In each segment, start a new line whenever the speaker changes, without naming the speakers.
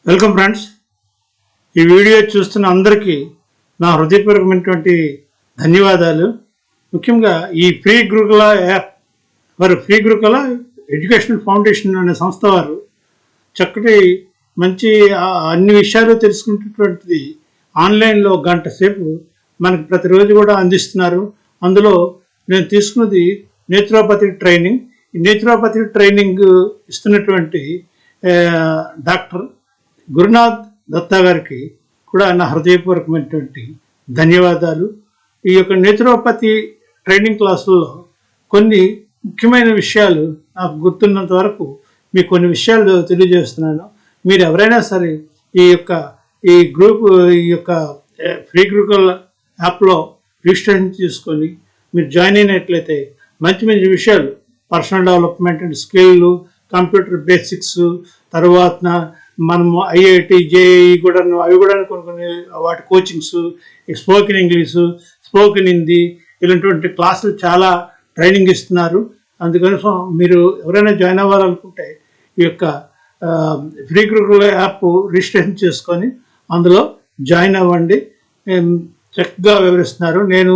Welcome friends. ఈ video చూస్తున్న అందరికీ నా హృదయపూర్వకమైనటువంటి ధన్యవాదాలు. ముఖ్యంగా ఈ ఫ్రీ గురుకుల యాప్ ఫ్రీ గురుకుల ఎడ్యుకేషనల్ ఫౌండేషన్ అనే సంస్థ వారు చక్కటి మంచి అన్ని విషయాలు తెలుసుకునేటువంటిది ఆన్లైన్లో గంట సేపు మనకు ప్రతిరోజు కూడా అందిస్తున్నారు. అందులో నేను తీసుకున్నది నేచురోపతి ట్రైనింగ్. ఈ నేచురోపతి ట్రైనింగ్ ఇస్తున్నటువంటి డాక్టర్ గురునాథ్ దత్తా గారికి కూడా నా హృదయపూర్వకమైనటువంటి ధన్యవాదాలు. ఈ యొక్క నేచురోపతి ట్రైనింగ్ క్లాసుల్లో కొన్ని ముఖ్యమైన విషయాలు నాకు గుర్తున్నంత వరకు మీకు కొన్ని విషయాలు తెలియజేస్తున్నాను. మీరు ఎవరైనా సరే ఈ యొక్క ఫ్రీ గురుకుల యాప్లో రిజిస్ట్రేషన్ చేసుకొని మీరు జాయిన్ అయినట్లయితే మంచి మంచి విషయాలు, personal development and skill, computer basics, తర్వాత మనము ఐఐటి, జేఈ కూడా అవి కూడా కొన్ని వాటి coachings, spoken English, spoken Hindi ఇలాంటి క్లాసులు చాలా ట్రైనింగ్ ఇస్తున్నారు. అందుకని మీరు ఎవరైనా జాయిన్ అవ్వాలనుకుంటే ఈ యొక్క ఫ్రీ గురుకుల యాప్ రిజిస్ట్రేషన్ చేసుకొని అందులో జాయిన్ అవ్వండి. చక్కగా వివరిస్తున్నారు. నేను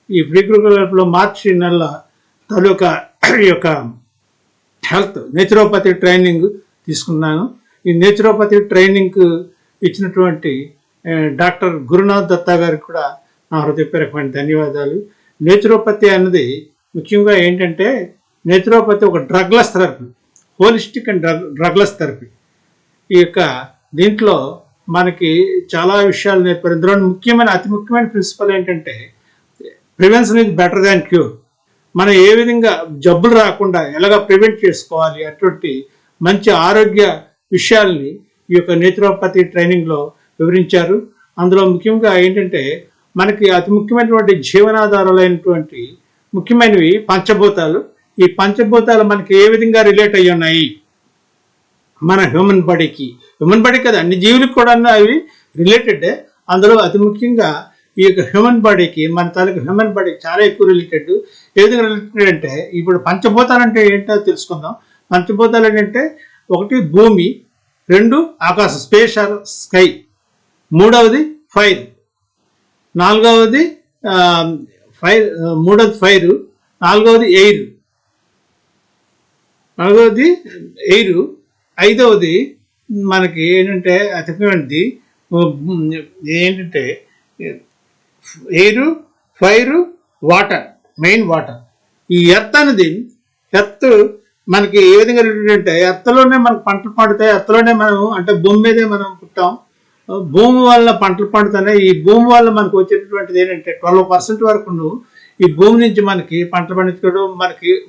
ఈ ఫ్రీ గురుకుల యాప్లో మార్చి నెల తాలూకా ఈ యొక్క హెల్త్ నేచురోపతి ట్రైనింగ్ తీసుకున్నాను. ఈ నేచురోపతి ట్రైనింగ్ ఇచ్చినటువంటి డాక్టర్ గురునాథ్ దత్తా గారికి కూడా నా హృదయపూర్వకమైన ధన్యవాదాలు. నేచురోపతి అన్నది ముఖ్యంగా ఏంటంటే, నేచురోపతి ఒక drugless therapy, holistic and drugless therapy. ఈ యొక్క దీంట్లో మనకి చాలా విషయాలు నేర్పారు. ఇందులో అతి ముఖ్యమైన ప్రిన్సిపల్ ఏంటంటే, prevention is better than cure. మనం ఏ విధంగా జబ్బులు రాకుండా ఎలాగ ప్రివెంట్ చేసుకోవాలి అటువంటి మంచి ఆరోగ్య విషయాల్ని ఈ యొక్క నేచురోపతి ట్రైనింగ్లో వివరించారు. అందులో ముఖ్యంగా ఏంటంటే, మనకి అతి ముఖ్యమైనటువంటి జీవనాధారాలైనటువంటి ముఖ్యమైనవి పంచభూతాలు. ఈ పంచభూతాలు మనకి ఏ విధంగా రిలేట్ అయ్యి ఉన్నాయి మన హ్యూమన్ బాడీకి కదా, అన్ని జీవులకు కూడా అవి రిలేటెడ్. అందులో అతి ముఖ్యంగా ఈ యొక్క హ్యూమన్ బాడీకి, మన తాలూకు హ్యూమన్ బాడీకి చాలా ఎక్కువ రిలేటెడ్. ఏ విధంగా రిలేటెడ్ అంటే, ఇప్పుడు పంచభూతాలు అంటే ఏంటో తెలుసుకుందాం. పంచభూతాలు ఏంటంటే, ఒకటి భూమి, రెండు ఆకాశం, స్పేస్ ఆర్ స్కై, మూడవది ఫైర్, నాలుగవది ఫైర్, నాలుగవది ఎయిర్, ఐదవది మనకి ఏంటంటే అతిమైనది ఏంటంటే air, fire, water, main water. ఈ ఎర్త్ అనేది, ఎర్త్ మనకి ఏ విధంగా అంటే, ఎర్త్లోనే మనకు పంటలు పండుతాయి. ఎర్త్లోనే మనం, అంటే భూమి మీదే మనం పుట్టాం. భూమి వల్ల పంటలు పండుతున్నాయి. ఈ భూమి వల్ల మనకు వచ్చేటటువంటిది ఏంటంటే 12% వరకు ఈ భూమి నుంచి మనకి పంటలు పండించుకోవడం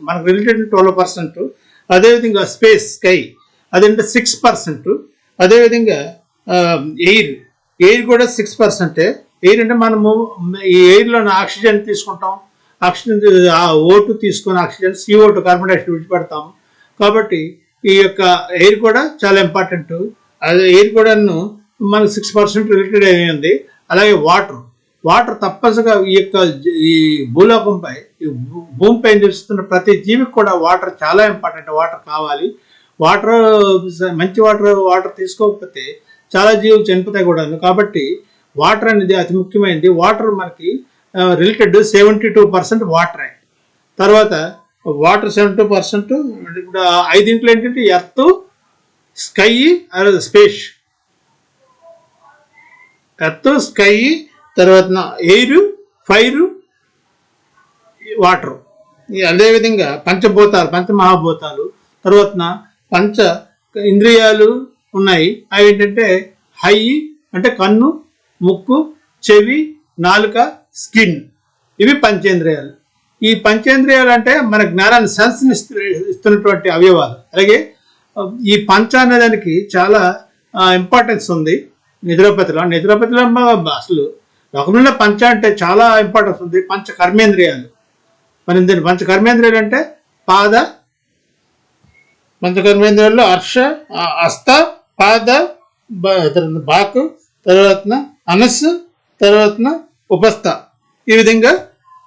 మనకు రిలేటెడ్ 12%. అదేవిధంగా స్పేస్, స్కై, అదంటే 6%. అదేవిధంగా ఎయిర్ కూడా 6%. ఎయిర్ అంటే మనము ఈ ఎయిర్లో ఆక్సిజన్ తీసుకుంటాం. ఆక్సిజన్ O2 తీసుకొని ఆక్సిజన్, CO2 కార్బన్ డైఆక్సైడ్ విడిచిపెడతాం. కాబట్టి ఈ యొక్క ఎయిర్ కూడా చాలా ఇంపార్టెంట్. అదే ఎయిర్ కూడా మనకు 6% రిలేటెడ్ అయింది. అలాగే వాటర్ తప్పనిసరిగా ఈ భూలోకంపై, ఈ భూమిపై నిలుస్తున్న ప్రతి జీవికి కూడా వాటర్ చాలా ఇంపార్టెంట్. వాటర్ కావాలి. మంచి వాటర్ తీసుకోకపోతే చాలా జీవులు చనిపోతాయి కూడా. కాబట్టి వాటర్ అనేది అతి ముఖ్యమైనది. వాటర్ మనకి రిలేటెడ్ 72% వాటరే. తర్వాత వాటర్ 72%. ఇప్పుడు 5 ఏంటంటే earth, sky, space. Earth, sky, తర్వాత ఎయిర్, ఫైర్, వాటర్. అదేవిధంగా పంచమహాభూతాలు. తర్వాత పంచ ఇంద్రియాలు ఉన్నాయి. అవి ఏంటంటే హై అంటే కన్ను, ముక్కు, చెవి, నాలుక, స్కిన్. ఇవి పంచేంద్రియాలు. ఈ పంచేంద్రియాలు అంటే మన జ్ఞానాన్ని, సెన్స్ని ఇస్తున్నటువంటి అవయవాలు. అలాగే ఈ పంచ అనే దానికి చాలా ఇంపార్టెన్స్ ఉంది నిద్రోపతిలో. అసలు లోకంలో పంచ అంటే చాలా ఇంపార్టెన్స్ ఉంది. పంచ కర్మేంద్రియాలు అంటే పంచకర్మేంద్రియాల్లో హస్త, పాద, బాకు, తర్వాత అనస్సు, తర్వాత ఉపస్థ. ఈ విధంగా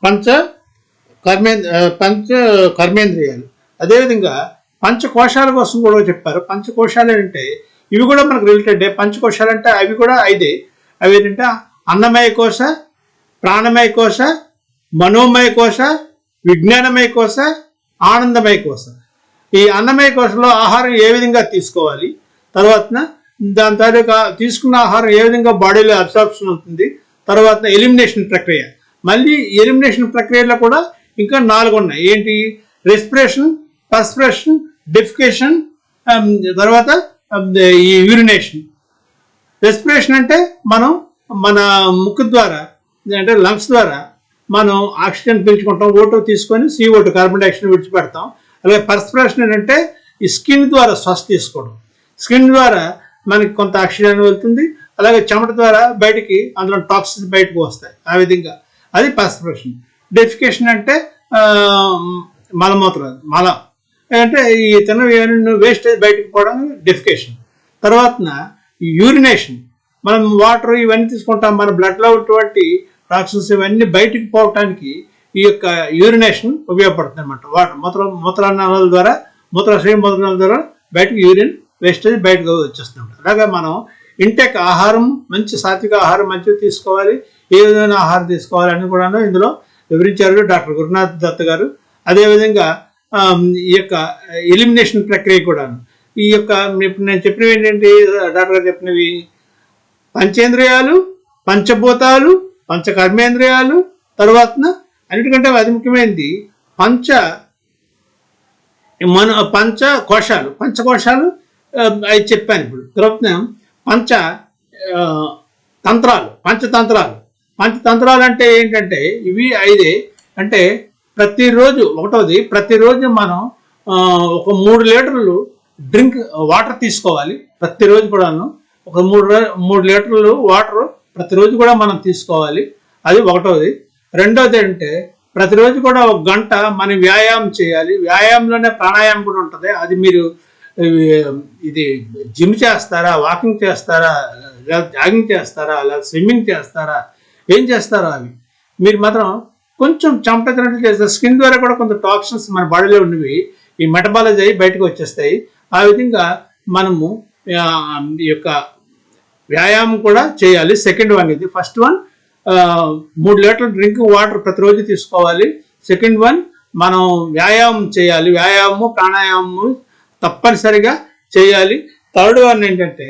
పంచ కర్మేంద్రియాలు. అదేవిధంగా పంచకోశాల కోసం కూడా చెప్పారు. పంచకోశాలు అంటే ఇవి కూడా మనకు రిలేటెడ్. పంచకోశాలు అంటే అవి కూడా 5. అవి ఏంటంటే అన్నమయ కోశ, ప్రాణమయ కోశ, మనోమయ కోశ, విజ్ఞానమయ కోశ, ఆనందమయ కోశ. ఈ అన్నమయ కోశంలో ఆహారం ఏ విధంగా తీసుకోవాలి, తర్వాత దాని తాలూకా తీసుకున్న ఆహారం ఏ విధంగా బాడీలో అబ్సార్ప్షన్ అవుతుంది, తర్వాత ఎలిమినేషన్ ప్రక్రియ. మళ్ళీ ఎలిమినేషన్ ప్రక్రియలో కూడా ఇంకా 4 ఉన్నాయి. ఏంటి? రెస్పిరేషన్, పర్స్పిరేషన్, డెఫికేషన్, తర్వాత ఈ యూరినేషన్. రెస్పిరేషన్ అంటే మనం మన ముక్కు ద్వారా అంటే లంగ్స్ ద్వారా మనం ఆక్సిజన్ పీల్చుకుంటాం, ఓటో తీసుకొని CO2 కార్బన్ డైఆక్సైడ్ విడిచిపెడతాం. అలాగే పర్స్పిరేషన్ ఏంటంటే ఈ స్కిన్ ద్వారా శ్వాస తీసుకోవడం. స్కిన్ ద్వారా మనకి కొంత ఆక్సిజన్ వెళ్తుంది, అలాగే చెమట ద్వారా బయటికి అందులో టాక్సిన్స్ బయటకు వస్తాయి. ఆ విధంగా అది పర్స్పిరేషన్. డెఫికేషన్ అంటే మలమూత్రం, మలం అంటే ఈ తిన్న వేస్టేజ్ బయటకు పోవడం డెఫికేషన్. తర్వాత యూరినేషన్, మనం వాటర్ ఇవన్నీ తీసుకుంటాం, మన బ్లడ్లో ఉన్నటువంటి టాక్సిన్స్ ఇవన్నీ బయటకు పోవటానికి ఈ యొక్క యూరినేషన్ ఉపయోగపడుతుంది అనమాట. వాటర్ మూత్రాల ద్వారా మూత్రాల ద్వారా బయటకు యూరిన్ వేస్టేజ్ బయటకు వచ్చేస్తుంది. అలాగే మనం ఇంటెక్ ఆహారం, మంచి సాత్విక ఆహారం మంచిగా తీసుకోవాలి, ఏ విధమైన ఆహారం తీసుకోవాలని కూడా ఇందులో వివరించారు డాక్టర్ గురునాథ్ దత్ గారు. అదేవిధంగా ఈ యొక్క ఎలిమినేషన్ ప్రక్రియ కూడా ఈ యొక్క ఇప్పుడు నేను చెప్పినవి ఏంటంటే డాక్టర్ గారు చెప్పినవి పంచేంద్రియాలు, పంచభూతాలు, పంచకర్మేంద్రియాలు, తర్వాత అన్నిటికంటే అతి ముఖ్యమైనది పంచకోశాలు అవి చెప్పాను. ఇప్పుడు తర్వాత పంచతంత్రాలు అంటే ఏంటంటే ఇవి 5. అంటే ప్రతిరోజు మనం ఒక 3 లీటర్లు వాటర్ తీసుకోవాలి. ప్రతిరోజు కూడాను ఒక 3 లీటర్లు వాటర్ ప్రతిరోజు కూడా మనం తీసుకోవాలి. అది 1. 2 అంటే ప్రతిరోజు కూడా 1 గంట మనం వ్యాయామం చేయాలి. వ్యాయామంలోనే ప్రాణాయామం కూడా ఉంటుంది. అది మీరు ఇది జిమ్ చేస్తారా, వాకింగ్ చేస్తారా, జాగింగ్ చేస్తారా, లేదా స్విమ్మింగ్ చేస్తారా, ఏం చేస్తారో అవి మీరు మాత్రం కొంచెం చెమటతినట్లు చేస్తారు. స్కిన్ ద్వారా కూడా కొంత టాక్సిన్స్ మన బాడీలో ఉన్నవి ఈ మెటబాలైజ్ అయ్యి బయటకు వచ్చేస్తాయి. ఆ విధంగా మనము ఈ యొక్క వ్యాయామం కూడా చేయాలి. సెకండ్ వన్ ఇది. ఫస్ట్ వన్ 3 లీటర్ల డ్రింకింగ్ వాటర్ ప్రతిరోజు తీసుకోవాలి. సెకండ్ వన్ మనం వ్యాయామం చేయాలి. ప్రాణాయామము తప్పనిసరిగా చేయాలి. థర్డ్ వన్ ఏంటంటే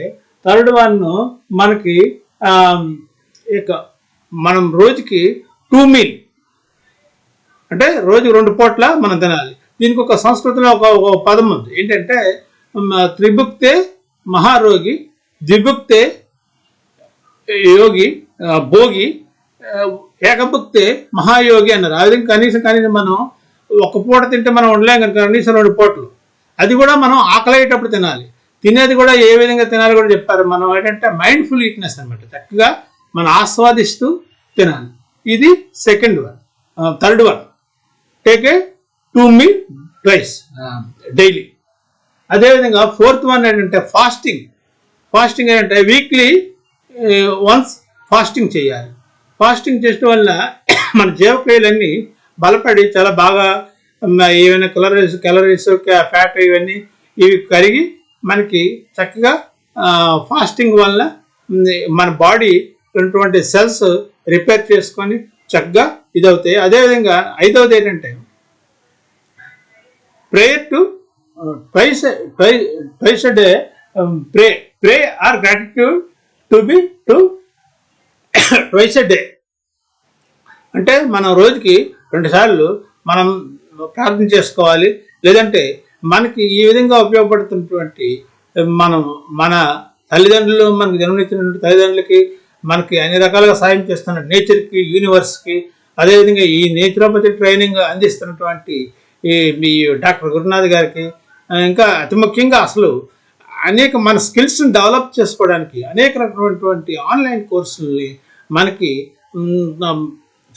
మనకి మనం రోజుకి 2 మీల్ అంటే రోజుకి 2 పూట్ల మనం తినాలి. దీనికి ఒక సంస్కృతిలో ఒక పదం ఉంది. ఏంటంటే త్రిభుక్తే మహారోగి, ద్విభుక్తే యోగి భోగి, ఏకభుక్తే మహాయోగి అన్నారు. ఆ విధంగా కనీసం మనం 1 పూట తింటే మనం ఉండలేం కనుక కనీసం 2 పూటలు. అది కూడా మనం ఆకలయ్యేటప్పుడు తినాలి. తినేది కూడా ఏ విధంగా తినాలి కూడా చెప్పారు. మనం ఏంటంటే మైండ్ఫుల్ ఈట్నెస్ అనమాట. చక్కగా మనం ఆస్వాదిస్తూ తినాలి. ఇది second one. Third one take a 2 meal twice daily. అదేవిధంగా ఫోర్త్ వన్ ఏంటంటే ఫాస్టింగ్ ఏంటంటే వీక్లీ వన్స్ ఫాస్టింగ్ చేయాలి. ఫాస్టింగ్ చేయడం వల్ల మన జీవక్రియలన్నీ బలపడి చాలా బాగా ఏమైనా క్యాలరీస్ ఫ్యాట్ ఇవి కరిగి మనకి చక్కగా ఫాస్టింగ్ వల్ల మన బాడీ ఉన్నటువంటి సెల్స్ రిపేర్ చేసుకొని చక్కగా ఇదవుతాయి. అదేవిధంగా 5వది ఏంటంటే prayer to twice day pray or gratitude to twice day. అంటే మనం రోజుకి 2 సార్లు మనం ప్రార్థన చేసుకోవాలి. లేదంటే మనకి ఈ విధంగా ఉపయోగపడుతున్నటువంటి మన తల్లిదండ్రులు, మనకు జన్మనిచ్చినటువంటి తల్లిదండ్రులకి, మనకి అన్ని రకాలుగా సాయం చేస్తున్న నేచర్కి, యూనివర్స్కి, అదేవిధంగా ఈ నేచురోపతి ట్రైనింగ్ అందిస్తున్నటువంటి ఈ డాక్టర్ గురునాథ్ గారికి, ఇంకా అతి ముఖ్యంగా అసలు మన స్కిల్స్ని డెవలప్ చేసుకోవడానికి అనేక రకమైనటువంటి ఆన్లైన్ కోర్సుల్ని మనకి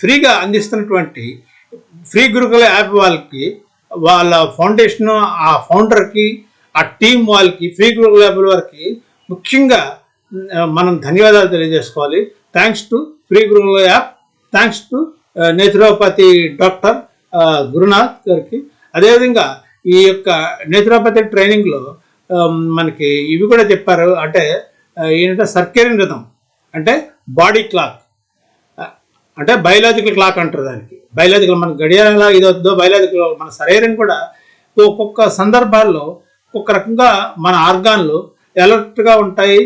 ఫ్రీగా అందిస్తున్నటువంటి ఫ్రీ గురుకుల యాప్ వాళ్ళ ఫౌండేషన్, ఆ ఫౌండర్కి, ఆ టీం వాళ్ళకి, ఫ్రీ గురుకుల యాప్ వారికి ముఖ్యంగా మనం ధన్యవాదాలు తెలియజేసుకోవాలి. థ్యాంక్స్ టు ఫ్రీ గురుకుల app, thanks to naturopathy doctor Gurunath గారికి. అదేవిధంగా ఈ యొక్క నేచురోపతి ట్రైనింగ్లో మనకి ఇవి కూడా చెప్పారు. అంటే ఏంటంటే సర్కేరియన్ రిథం అంటే బాడీ క్లాక్, అంటే బయలాజికల్ క్లాక్ అంటారు దానికి. బయలాజికల్ మన గడియారం ఎలా ఇది వద్దో బయలాజికల్ మన శరీరం కూడా ఒక్కొక్క సందర్భాల్లో ఒక్కొక్క రకంగా మన ఆర్గాన్లు అలర్ట్గా ఉంటాయి,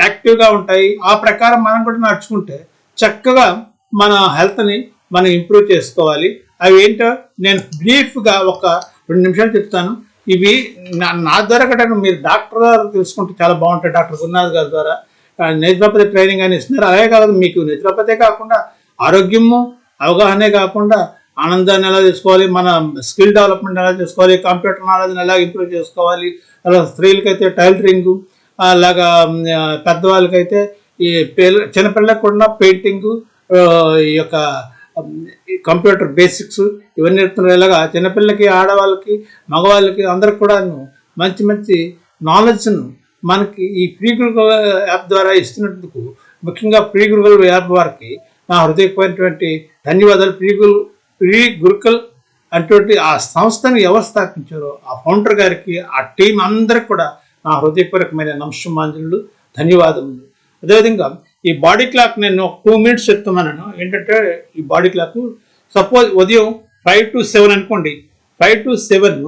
యాక్టివ్గా ఉంటాయి. ఆ ప్రకారం మనం కూడా నడుచుకుంటే చక్కగా మన హెల్త్ని మనం ఇంప్రూవ్ చేసుకోవాలి. అవి ఏంటో నేను బ్రీఫ్గా ఒక 2 నిమిషాలు చెప్తాను. ఇవి నా ద్వారా కూడా మీరు డాక్టర్ ద్వారా తెలుసుకుంటే చాలా బాగుంటాయి. డాక్టర్ గురునాథ్ గారి ద్వారా నేచురోపతి ట్రైనింగ్ అని ఇస్తున్నారు. అలాగే కాదు, మీకు నేచురోపతే కాకుండా ఆరోగ్యము అవగాహనే కాకుండా ఆనందాన్ని ఎలా చేసుకోవాలి, మన స్కిల్ డెవలప్మెంట్ ఎలా చేసుకోవాలి, కంప్యూటర్ నాలెడ్జ్ని ఎలా ఇంప్రూవ్ చేసుకోవాలి, అలా స్త్రీలకైతే టైలరింగు, అలాగా పెద్దవాళ్ళకైతే ఈ చిన్నపిల్లలకు కూడా పెయింటింగు, ఈ యొక్క కంప్యూటర్ బేసిక్స్ ఇవన్నీ నేర్పుతున్నారు. ఇలాగా చిన్నపిల్లలకి, ఆడవాళ్ళకి, మగవాళ్ళకి అందరికి కూడా మంచి మంచి నాలెడ్జ్ను మనకి ఈ ఫ్రీ గురుకుల్ యాప్ ద్వారా ఇస్తున్నందుకు ముఖ్యంగా ఫ్రీ గురుకుల్ యాప్ వారికి నా హృదయపూర్వకమైనటువంటి ధన్యవాదాలు. ఫ్రీ గురుకుల్ అటువంటి ఆ సంస్థను ఎవరు స్థాపించారో ఆ ఫౌండర్ గారికి, ఆ టీం అందరికి కూడా నా హృదయపూర్వకమైన నమస్సుమాంజలు, ధన్యవాదములు. అదేవిధంగా ఈ బాడీ క్లాక్ నేను 2 minutes చెప్తున్నాను. ఏంటంటే ఈ బాడీ క్లాక్ సపోజ్ ఉదయం 5 to 7 అనుకోండి, 5 to 7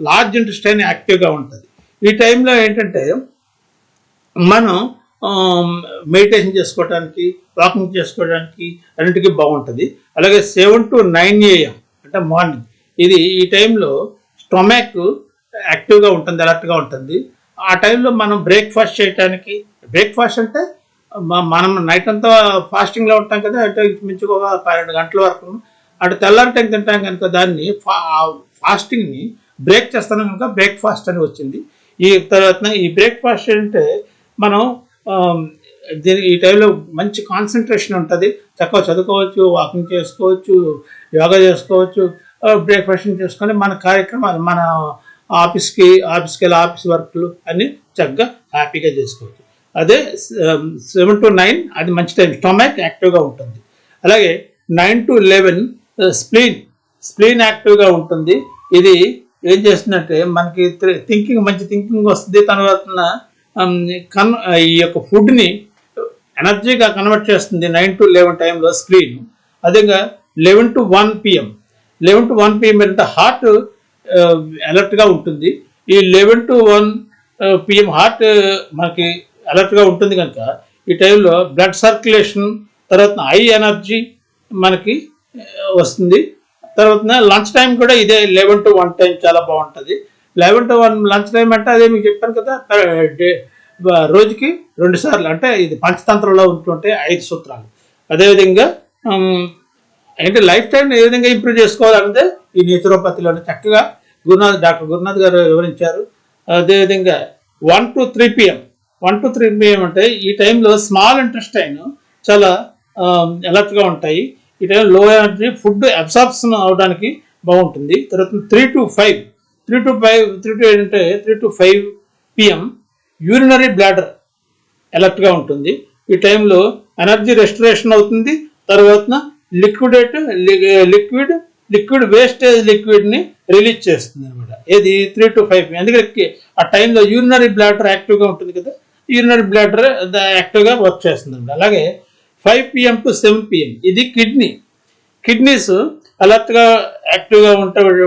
లార్జ్ ఇంటెస్టైన్ యాక్టివ్గా ఉంటుంది. ఈ టైంలో ఏంటంటే మనం మెడిటేషన్ చేసుకోవడానికి, వాకింగ్ చేసుకోవడానికి అన్నిటికీ బాగుంటుంది. అలాగే 7 to 9 AM అంటే మార్నింగ్, ఇది ఈ టైంలో స్టొమాక్ యాక్టివ్గా ఉంటుంది, అలర్ట్గా ఉంటుంది. ఆ టైంలో మనం బ్రేక్ఫాస్ట్ చేయడానికి, బ్రేక్ఫాస్ట్ అంటే మనం నైట్ అంతా ఫాస్టింగ్లో ఉంటాం కదా, అంటే మించి ఒక 12 గంటల వరకు, అటు తెల్లారి టైం తింటాం కనుక దాన్ని ఫాస్టింగ్ని బ్రేక్ చేస్తాను కనుక బ్రేక్ఫాస్ట్ అని వచ్చింది. ఈ తర్వాత ఈ బ్రేక్ఫాస్ట్ అంటే మనం ఈ టైంలో మంచి కాన్సన్ట్రేషన్ ఉంటుంది, చక్కగా చదువుకోవచ్చు, వాకింగ్ చేసుకోవచ్చు, యోగా చేసుకోవచ్చు, బ్రేక్ఫాస్ట్ చేసుకొని మన కార్యక్రమాలు, మన ఆఫీస్కి వెళ్ళి ఆఫీస్ వర్క్లు అన్నీ చక్కగా హ్యాపీగా చేసుకోవచ్చు. అదే 7 to 9 అది మంచి టైం, స్టొమాక్ యాక్టివ్గా ఉంటుంది. అలాగే 9 to 11 స్ప్లీన్ యాక్టివ్గా ఉంటుంది. ఇది ఏం చేస్తుందంటే మనకి మంచి థింకింగ్ వస్తుంది. తర్వాత ఈ యొక్క ఫుడ్ని ఎనర్జీగా కన్వర్ట్ చేస్తుంది 9 to 11 టైంలో స్ప్లీన్. అదేగా 11 to 1 PM ఏంటంటే హార్ట్ అలర్ట్గా ఉంటుంది. ఈ 11 to 1 PM హార్ట్ మనకి అలర్ట్గా ఉంటుంది కనుక ఈ టైంలో బ్లడ్ సర్క్యులేషన్, తర్వాత ఐ ఎనర్జీ మనకి వస్తుంది. తర్వాత లంచ్ టైం కూడా ఇదే 11 to 1 టైం చాలా బాగుంటుంది. 11 to 1 లంచ్ టైం అంటే అదే మీకు చెప్పాను కదా, రోజుకి 2 సార్లు, అంటే ఇది పంచతంత్రంలో ఉంటుంటే 5 సూత్రాలు. అదేవిధంగా అంటే లైఫ్ టైం ఏ విధంగా ఇంప్రూవ్ చేసుకోవాలంటే ఈ నేచురోపతిలోనే చక్కగా డాక్టర్ గురునాథ్ గారు వివరించారు. అదేవిధంగా 1 to 3 PM అంటే ఈ టైంలో స్మాల్ ఇంటెస్టైన్ చాలా అలర్ట్గా ఉంటాయి. ఈ టైంలో లో ఎనర్జీ ఫుడ్ అబ్సార్ప్షన్ అవడానికి బాగుంటుంది. తర్వాత 3 to 5 PM యూరినరీ బ్లాడర్ అలర్ట్గా ఉంటుంది. ఈ టైంలో ఎనర్జీ రెస్టరేషన్ అవుతుంది. తర్వాత లిక్విడ్ వేస్టేజ్ లిక్విడ్ని రిలీజ్ చేస్తుంది అనమాట. ఏది 3 to 5 ఎందుకంటే ఆ టైంలో యూరినరీ బ్లాడర్ యాక్టివ్గా ఉంటుంది కదా, యూరినరీ బ్లాడర్ యాక్టివ్గా వర్క్ చేస్తుంది అనమాట. అలాగే 5 PM to 7 PM ఇది కిడ్నీస్ అలర్ట్గా యాక్టివ్గా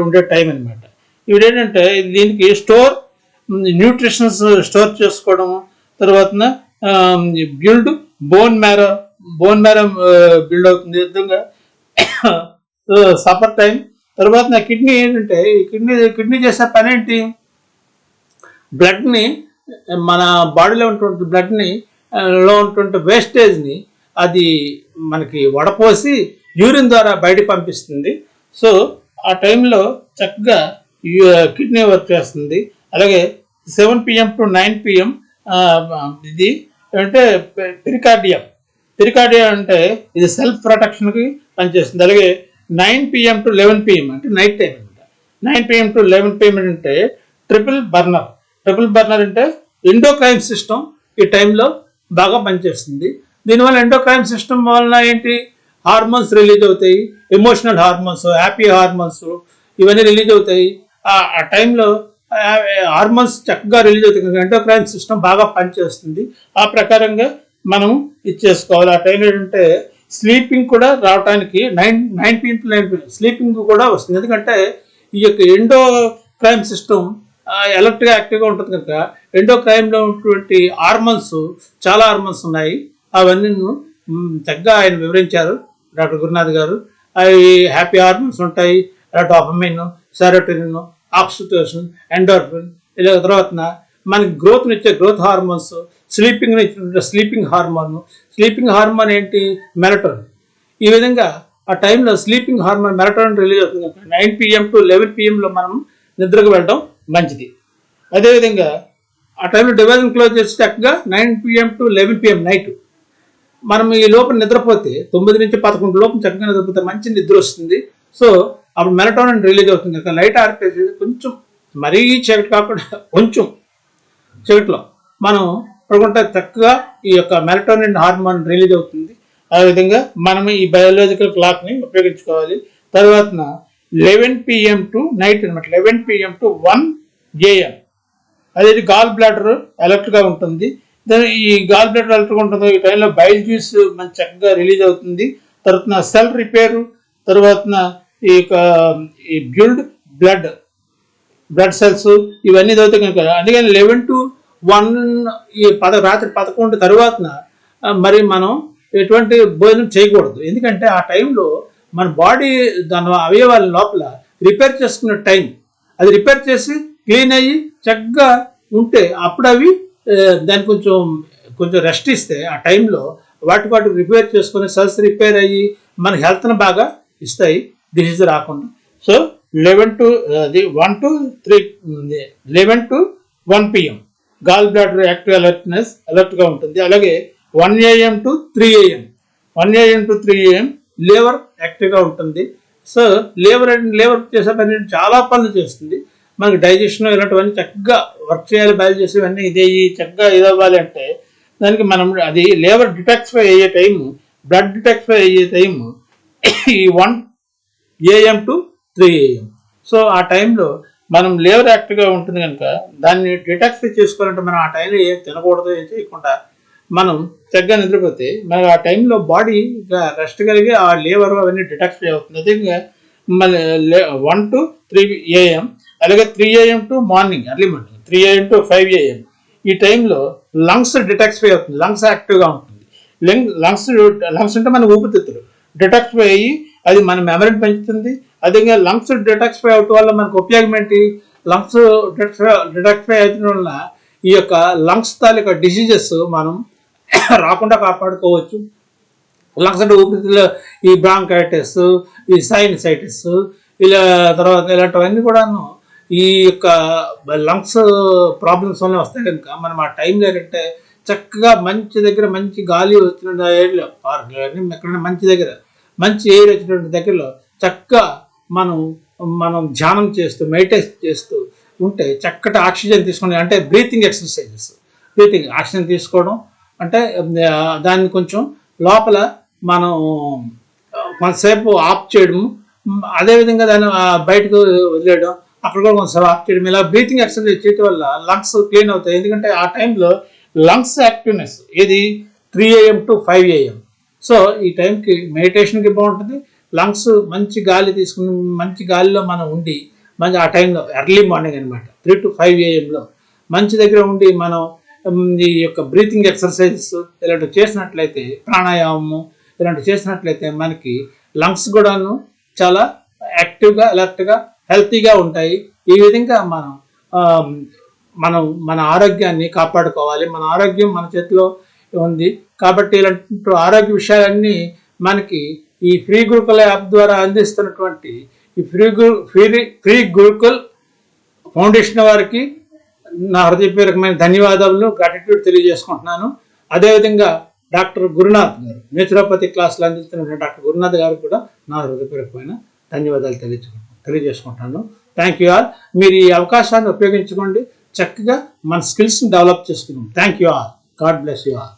ఉండే టైం అనమాట. ఇవి ఏంటంటే దీనికి న్యూట్రిషన్స్ స్టోర్ చేసుకోవడము, తర్వాత బిల్డ్ బోన్ మ్యారో బిల్డ్ అవుతుంది. విధంగా సపర్ టైం. తర్వాత కిడ్నీ ఏంటంటే కిడ్నీ చేసే పని ఏంటి, బ్లడ్ని మన బాడీలో ఉన్నటువంటి బ్లడ్ని లో ఉన్నటువంటి వేస్టేజ్ని అది మనకి వడపోసి యూరిన్ ద్వారా బయటకు పంపిస్తుంది. సో ఆ టైంలో చక్కగా కిడ్నీ వర్క్ చేస్తుంది. అలాగే 7 PM to 9 PM ఇది అంటే పెరికార్డియం అంటే ఇది సెల్ఫ్ ప్రొటెక్షన్కి పనిచేస్తుంది. అలాగే 9 PM to 11 PM అంటే నైట్ టైం అనమాట. 9 PM to 11 PM అంటే ట్రిపుల్ బర్నర్ అంటే ఎండోక్రైన్ సిస్టమ్ ఈ టైంలో బాగా పనిచేస్తుంది. దీనివల్ల ఎండోక్రైన్ సిస్టమ్ వలన ఏంటి, హార్మోన్స్ రిలీజ్ అవుతాయి, ఎమోషనల్ హార్మోన్స్, హ్యాపీ హార్మోన్స్ ఇవన్నీ రిలీజ్ అవుతాయి. ఆ టైంలో హార్మోన్స్ చక్కగా రిలీజ్ అవుతుంది, ఎండోక్రైన్ సిస్టమ్ బాగా పనిచేస్తుంది. ఆ ప్రకారంగా మనం ఇది చేసుకోవాలి. ఆ టైం ఏంటంటే స్లీపింగ్ కూడా రావడానికి 9 స్లీపింగ్ కూడా వస్తుంది. ఎందుకంటే ఈ యొక్క ఎండోక్రైన్ సిస్టమ్ ఎలర్ట్గా యాక్టివ్గా ఉంటుంది కనుక ఎండోక్రైన్లో ఉన్నటువంటి హార్మోన్స్ చాలా హార్మోన్స్ ఉన్నాయి. అవన్నీ చక్కగా ఆయన వివరించారు డాక్టర్ గురునాథ్ గారు. అవి హ్యాపీ హార్మోన్స్ ఉంటాయి, డోపమైన్, సెరోటోనిన్, ఆక్సిటోసిన్, ఎండోర్ఫిన్. ఇలా తర్వాత మనకి గ్రోత్నిచ్చే గ్రోత్ హార్మోన్స్, స్లీపింగ్ హార్మోన్ ఏంటి, మెలటోనిన్. ఈ విధంగా ఆ టైంలో స్లీపింగ్ హార్మోన్ మెలటోనిన్ రిలీజ్ అవుతుంది. 9 PM to 11 PM మనం నిద్రకు వెళ్ళడం మంచిది. అదేవిధంగా ఆ టైంలో డివైజన్ క్లోజ్ చేసి చక్కగా 9 PM to 11 PM నైట్ మనం ఈ లోపల నిద్రపోతే 9 నుంచి 11 లోపు చక్కగా నిద్రపోతే మంచి నిద్ర వస్తుంది. సో అప్పుడు మెలటోనిన్ రిలీజ్ అవుతుంది. లైట్ ఆర్పేసి కొంచెం మరీ చీకటి కాకుండా కొంచెం చీకటిలో మనం పడుకుంటే చక్కగా ఈ యొక్క మెలటోనిన్ హార్మోన్ రిలీజ్ అవుతుంది. ఆ విధంగా మనం ఈ బయోలాజికల్ క్లాక్ని ఉపయోగించుకోవాలి. తర్వాత 11 PM to నైట్ అనమాట, 11 PM to 1 AM అదే గాల్ బ్లాడర్ అలర్ట్గా ఉంటుంది. ఈ గాల్ బ్లాడర్ అలర్ట్గా ఉంటుంది. ఈ టైంలో బైల్ జ్యూస్ మంచి చక్కగా రిలీజ్ అవుతుంది. తర్వాత సెల్ రిపేరు, తర్వాత ఈ బ్యూల్డ్ బ్లడ్ సెల్స్ ఇవన్నీ చదువుతాయి కనుక అందుకని 11 to 1 ఈ రాత్రి 11 తర్వాత మరి మనం ఎటువంటి భోజనం చేయకూడదు. ఎందుకంటే ఆ టైంలో మన బాడీ దాని అవయవాల లోపల రిపేర్ చేసుకునే టైం, అది రిపేర్ చేసి క్లీన్ అయ్యి చక్కగా ఉంటే అప్పుడు అవి దాన్ని కొంచెం రెస్ట్ ఇస్తే ఆ టైంలో వాటి రిపేర్ చేసుకుని సెల్స్ రిపేర్ అయ్యి మన హెల్త్ని బాగా ఇస్తాయి, డిసీజ్ రాకుండా. So 11 to 1 PM gall bladder active అలర్ట్గా ఉంటుంది. అలాగే 1 AM to 3 AM లివర్ యాక్టివ్గా ఉంటుంది. సో లివర్ చేసే పని చాలా పనులు చేస్తుంది. మనకి డైజెషన్ ఇలాంటివన్నీ చక్కగా వర్క్ చేయాలి, బయలు చేసేవన్నీ ఇదే చక్కగా ఇదవ్వాలి అంటే దానికి మనం అది లివర్ డిటాక్సిఫై అయ్యే టైము, బ్లడ్ డిటాక్సిఫై అయ్యే టైము ఈ 1 AM to 3 AM. సో ఆ టైంలో మనం లివర్ యాక్టివ్గా ఉంటుంది కనుక దాన్ని డిటాక్సిఫై చేసుకోవాలంటే మనం ఆ టైంలో ఏం తినకూడదు, ఏం చేయకుండా మనం చక్కగా నిద్రపోతే మనకి ఆ టైంలో బాడీ రెస్ట్ కలిగి ఆ లివర్ అవన్నీ డిటాక్సిఫై అవుతుంది. అదేవిధంగా మళ్ళీ 1 to 3 AM అలాగే 3 AM to morning early morning 3 AM to 5 AM ఈ టైంలో లంగ్స్ డిటాక్సిఫై అవుతుంది, లంగ్స్ యాక్టివ్గా ఉంటుంది. లంగ్స్ అంటే మన ఊపిరితిత్తులు డిటాక్సిఫై అయ్యి అది మన మెమరీని పెంచుతుంది. అదేవిధంగా లంగ్స్ డిటాక్సిఫై అవటం వల్ల మనకు ఉపయోగం ఏంటి, లంగ్స్ డిటాక్సిఫై అవడం వల్ల ఈ యొక్క లంగ్స్ తాలూకా డిసీజెస్ మనం రాకుండా కాపాడుకోవచ్చు. లంగ్స్ అంటే ఊపిరితిత్తులో ఈ బ్రాంకైటిస్, ఈ సైనసైటిస్ ఇలా తర్వాత ఇలాంటివన్నీ కూడాను ఈ యొక్క లంగ్స్ ప్రాబ్లమ్స్ వల్ల వస్తాయి కనుక మనం ఆ టైంలో ఏంటంటే చక్కగా మంచి దగ్గర మంచి గాలి వచ్చిన ఏరియాలో ఎక్కడైనా మంచి దగ్గర మంచి ఎయిర్ వచ్చినటువంటి దగ్గరలో చక్కగా మనం ధ్యానం చేస్తూ మెడిటేషన్ చేస్తూ ఉంటే చక్కటి ఆక్సిజన్ తీసుకుని అంటే బ్రీతింగ్ ఎక్సర్సైజెస్, ఆక్సిజన్ తీసుకోవడం అంటే దాన్ని కొంచెం లోపల మనం కొంతసేపు ఆఫ్ చేయడం, అదేవిధంగా దాన్ని బయటకు వదిలేయడం, అక్కడ కూడా కొంతసేపు ఆఫ్ చేయడం, ఇలా బ్రీతింగ్ ఎక్సర్సైజ్ చేయడం వల్ల లంగ్స్ క్లీన్ అవుతాయి. ఎందుకంటే ఆ టైంలో లంగ్స్ యాక్టివ్నెస్ ఇది 3 AM to 5 AM. సో ఈ టైంకి మెడిటేషన్కి బాగుంటుంది. లంగ్స్ మంచి గాలి తీసుకుని మంచి గాలిలో మనం ఉండి మంచి ఆ టైంలో ఎర్లీ మార్నింగ్ అనమాట 3 to 5 AM మంచి దగ్గర ఉండి మనం ఈ యొక్క బ్రీతింగ్ ఎక్సర్సైజెస్ ఇలాంటివి చేసినట్లయితే, ప్రాణాయామము ఇలాంటివి చేసినట్లయితే మనకి లంగ్స్ కూడాను చాలా యాక్టివ్గా అలర్ట్గా హెల్తీగా ఉంటాయి. ఈ విధంగా మనం మన ఆరోగ్యాన్ని కాపాడుకోవాలి. మన ఆరోగ్యం మన చేతిలో ఉంది కాబట్టి ఇలాంటి ఆరోగ్య విషయాలన్నీ మనకి ఈ ఫ్రీ గురుకుల యాప్ ద్వారా అందిస్తున్నటువంటి ఈ ఫ్రీ గురుకుల్ ఫౌండేషన్ వారికి నా హృదయపూర్వకమైన ధన్యవాదాలను, గ్రాటిట్యూడ్ తెలియజేసుకుంటున్నాను. అదేవిధంగా డాక్టర్ గురునాథ్ గారు నేచురోపతి క్లాసులు అందిస్తున్న డాక్టర్ గురునాథ్ గారికి కూడా నా హృదయపూర్వకమైన ధన్యవాదాలు తెలియజేసుకుంటాను. Thank you all. మీరు ఈ అవకాశాన్ని ఉపయోగించుకోండి, చక్కగా మన స్కిల్స్ని డెవలప్ చేసుకుందాం. Thank you all. God bless you all.